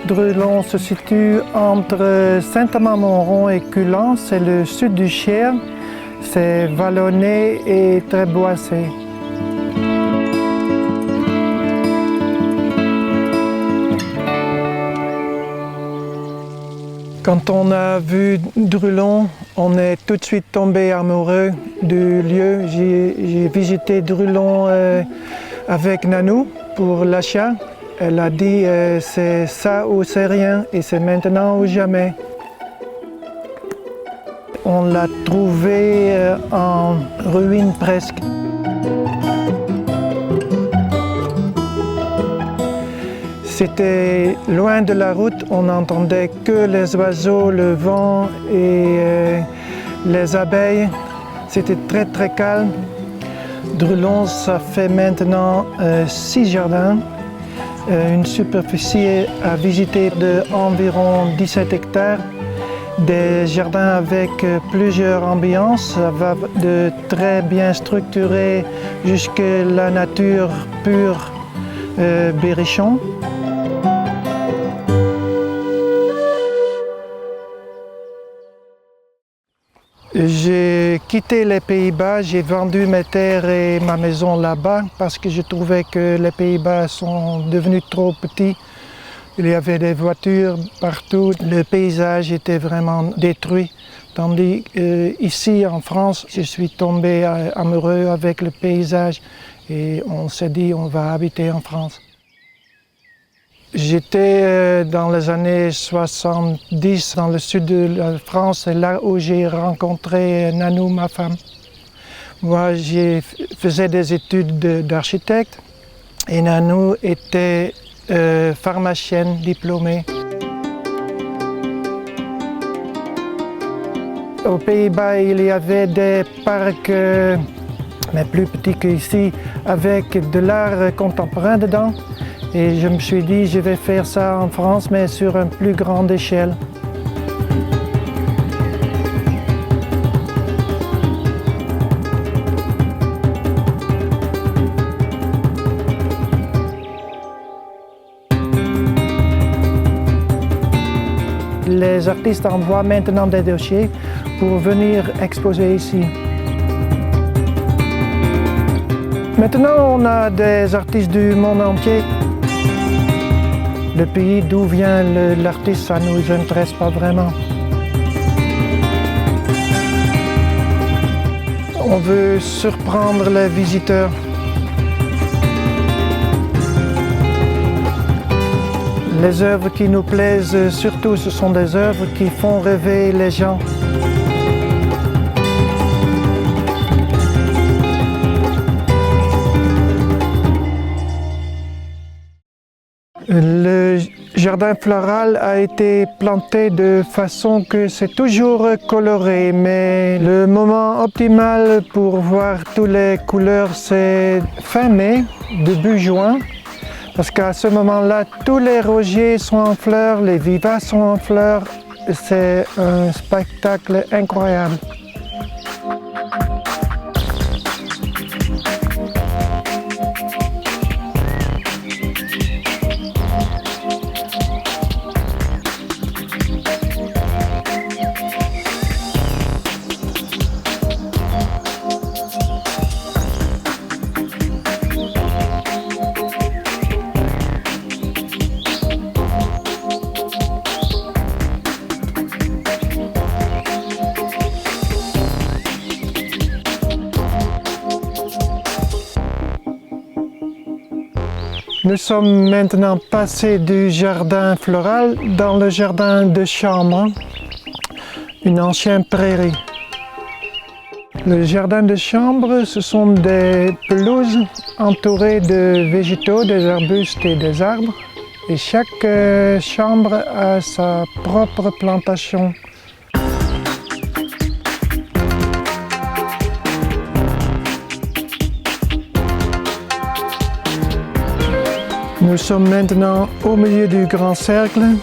Drulon se situe entre Saint-Amand-Montrond et Culan, c'est le sud du Cher, c'est vallonné et très boisé. Quand on a vu Drulon, on est tout de suite tombé amoureux du lieu. J'ai visité Drulon avec Nanou pour l'achat. Elle a dit c'est ça ou c'est rien et c'est maintenant ou jamais. On l'a trouvé en ruine presque. C'était loin de la route, on n'entendait que les oiseaux, le vent et les abeilles. C'était très très calme. Drulon, ça fait maintenant 6 jardins. Une superficie à visiter d'environ 17 hectares, des jardins avec plusieurs ambiances, ça va de très bien structuré jusqu'à la nature pure berrichon. J'ai quitté les Pays-Bas, j'ai vendu mes terres et ma maison là-bas parce que je trouvais que les Pays-Bas sont devenus trop petits. Il y avait des voitures partout, le paysage était vraiment détruit. Tandis qu'ici en France, je suis tombé amoureux avec le paysage et on s'est dit on va habiter en France. J'étais dans les années 70 dans le sud de la France, c'est là où j'ai rencontré Nanou, ma femme. Moi, je faisais des études d'architecte et Nanou était pharmacienne diplômée. Aux Pays-Bas, il y avait des parcs, mais plus petits qu'ici, avec de l'art contemporain dedans. Et je me suis dit, je vais faire ça en France, mais sur une plus grande échelle. Les artistes envoient maintenant des dossiers pour venir exposer ici. Maintenant, on a des artistes du monde entier. Le pays d'où vient l'artiste, ça ne nous intéresse pas vraiment. On veut surprendre les visiteurs. Les œuvres qui nous plaisent surtout, ce sont des œuvres qui font rêver les gens. Le jardin floral a été planté de façon que c'est toujours coloré, mais le moment optimal pour voir toutes les couleurs, c'est fin mai, début juin, parce qu'à ce moment-là, tous les rosiers sont en fleurs, les vivaces sont en fleurs, c'est un spectacle incroyable. Nous sommes maintenant passés du jardin floral dans le jardin de chambre, une ancienne prairie. Le jardin de chambre, ce sont des pelouses entourées de végétaux, des arbustes et des arbres. Et chaque chambre a sa propre plantation. Nous sommes maintenant au milieu du grand cercle.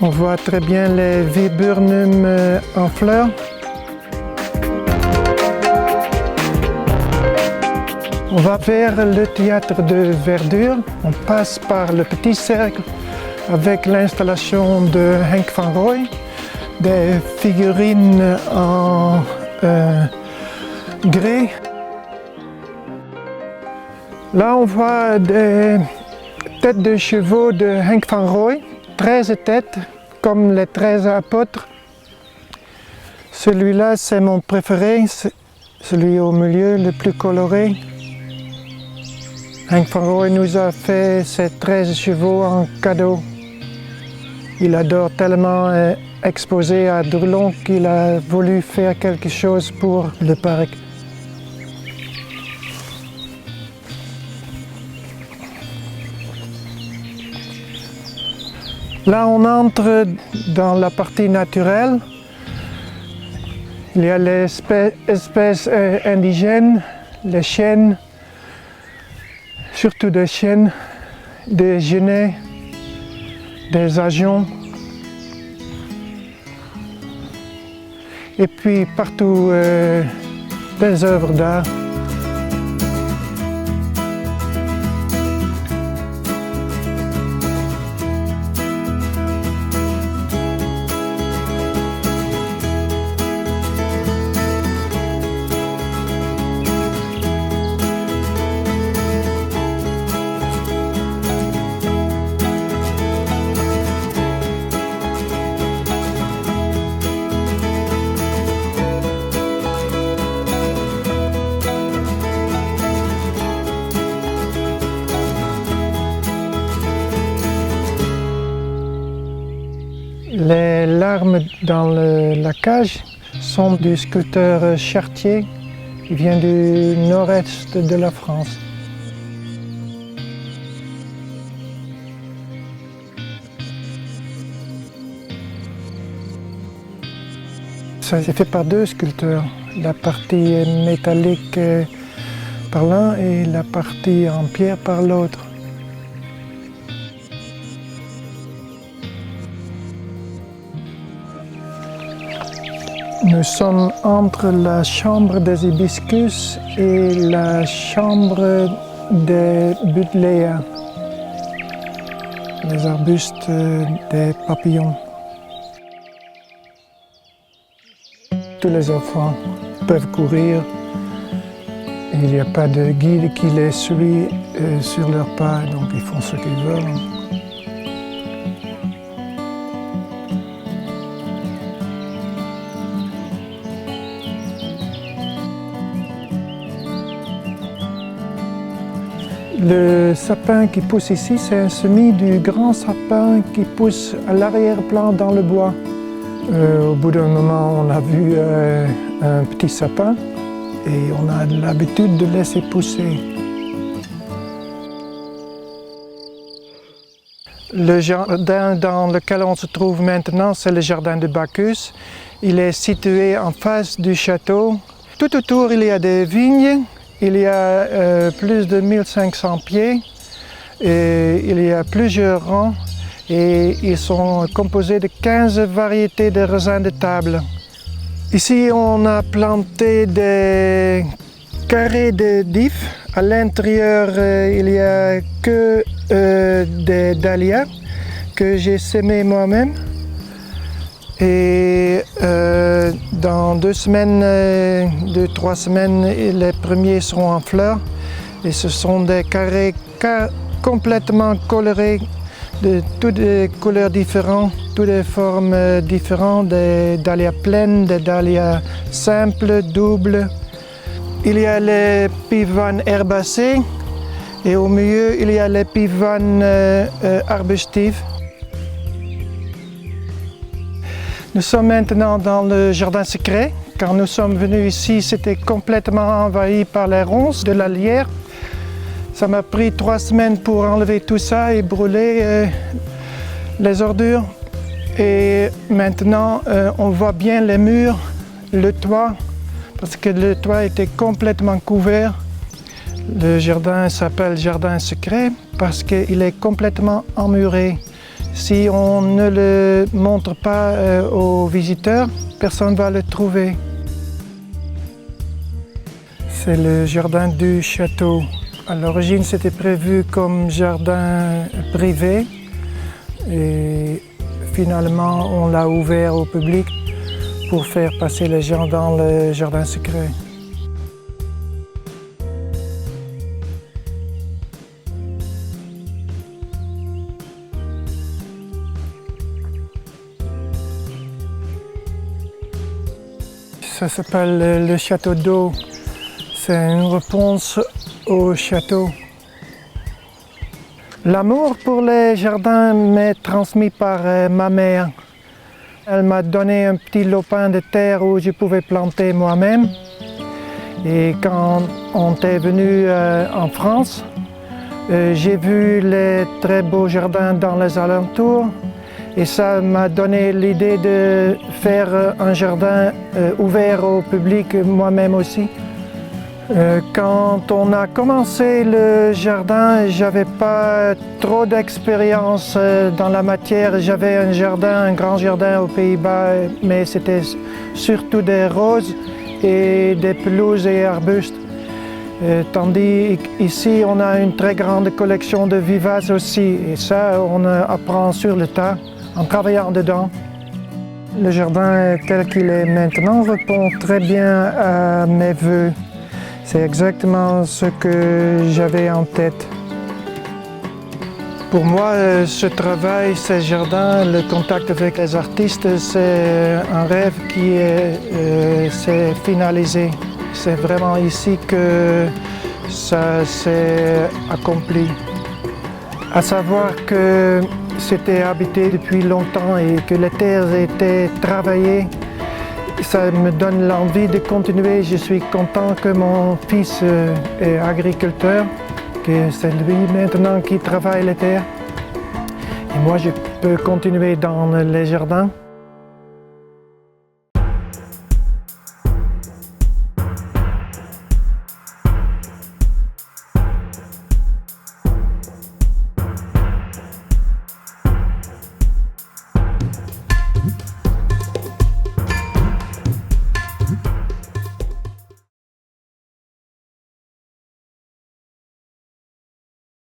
On voit très bien les viburnums en fleurs. On va vers le théâtre de verdure. On passe par le petit cercle avec l'installation de Henk van Rooij, des figurines en grès. Là, on voit des têtes de chevaux de Henk van Rooij, 13 têtes, comme les 13 apôtres. Celui-là, c'est mon préféré, celui au milieu, le plus coloré. Henk van Rooij nous a fait ces 13 chevaux en cadeau. Il adore tellement exposer à Drulon qu'il a voulu faire quelque chose pour le parc. Là, on entre dans la partie naturelle. Il y a les espèces indigènes, les chênes, surtout des chênes, des genêts, des ajoncs. Et puis partout des œuvres d'art. Les larmes dans la cage sont du sculpteur Chartier, qui vient du nord-est de la France. Ça est fait par deux sculpteurs, la partie métallique par l'un et la partie en pierre par l'autre. Nous sommes entre la chambre des hibiscus et la chambre des buddléas, les arbustes des papillons. Tous les enfants peuvent courir. Il n'y a pas de guide qui les suit sur leurs pas, donc ils font ce qu'ils veulent. Le sapin qui pousse ici, c'est un semis du grand sapin qui pousse à l'arrière-plan dans le bois. Au bout d'un moment, on a vu un petit sapin et on a l'habitude de laisser pousser. Le jardin dans lequel on se trouve maintenant, c'est le jardin de Bacchus. Il est situé en face du château. Tout autour, il y a des vignes. Il y a plus de 1500 pieds et il y a plusieurs rangs et ils sont composés de 15 variétés de raisins de table. Ici, on a planté des carrés de d'ifs. À l'intérieur, il n'y a que des dahlias que j'ai semés moi-même. Et dans 2 semaines, 2-3 semaines, les premiers seront en fleurs. Et ce sont des carrés complètement colorés, de toutes des couleurs différentes, toutes des formes différentes, des dahlias pleines, des dahlias simples, doubles. Il y a les pivoines herbacées et au milieu, il y a les pivoines arbustives. Nous sommes maintenant dans le jardin secret Quand nous sommes venus ici, c'était complètement envahi par les ronces de la lierre. Ça m'a pris 3 semaines pour enlever tout ça et brûler les ordures. Et maintenant, on voit bien les murs, le toit, parce que le toit était complètement couvert. Le jardin s'appelle jardin secret parce qu'il est complètement emmuré. Si on ne le montre pas aux visiteurs, personne ne va le trouver. C'est le jardin du château. À l'origine, c'était prévu comme jardin privé et finalement, on l'a ouvert au public pour faire passer les gens dans le jardin secret. Ça s'appelle le château d'eau. C'est une réponse au château. L'amour pour les jardins m'est transmis par ma mère. Elle m'a donné un petit lopin de terre où je pouvais planter moi-même. Et quand on est venu en France, j'ai vu les très beaux jardins dans les alentours. Et ça m'a donné l'idée de faire un jardin ouvert au public moi-même aussi. Quand on a commencé le jardin, j'avais pas trop d'expérience dans la matière. J'avais un grand jardin aux Pays-Bas, mais c'était surtout des roses et des pelouses et arbustes. Tandis ici, on a une très grande collection de vivaces aussi. Et ça, on apprend sur le tas, en travaillant dedans. Le jardin tel qu'il est maintenant répond très bien à mes vœux. C'est exactement ce que j'avais en tête. Pour moi, ce travail, ce jardin, le contact avec les artistes, c'est un rêve qui s'est finalisé. C'est vraiment ici que ça s'est accompli. À savoir que c'était habité depuis longtemps et que les terres étaient travaillées. Ça me donne l'envie de continuer. Je suis content que mon fils est agriculteur, que c'est lui maintenant qui travaille les terres. Et moi, je peux continuer dans les jardins.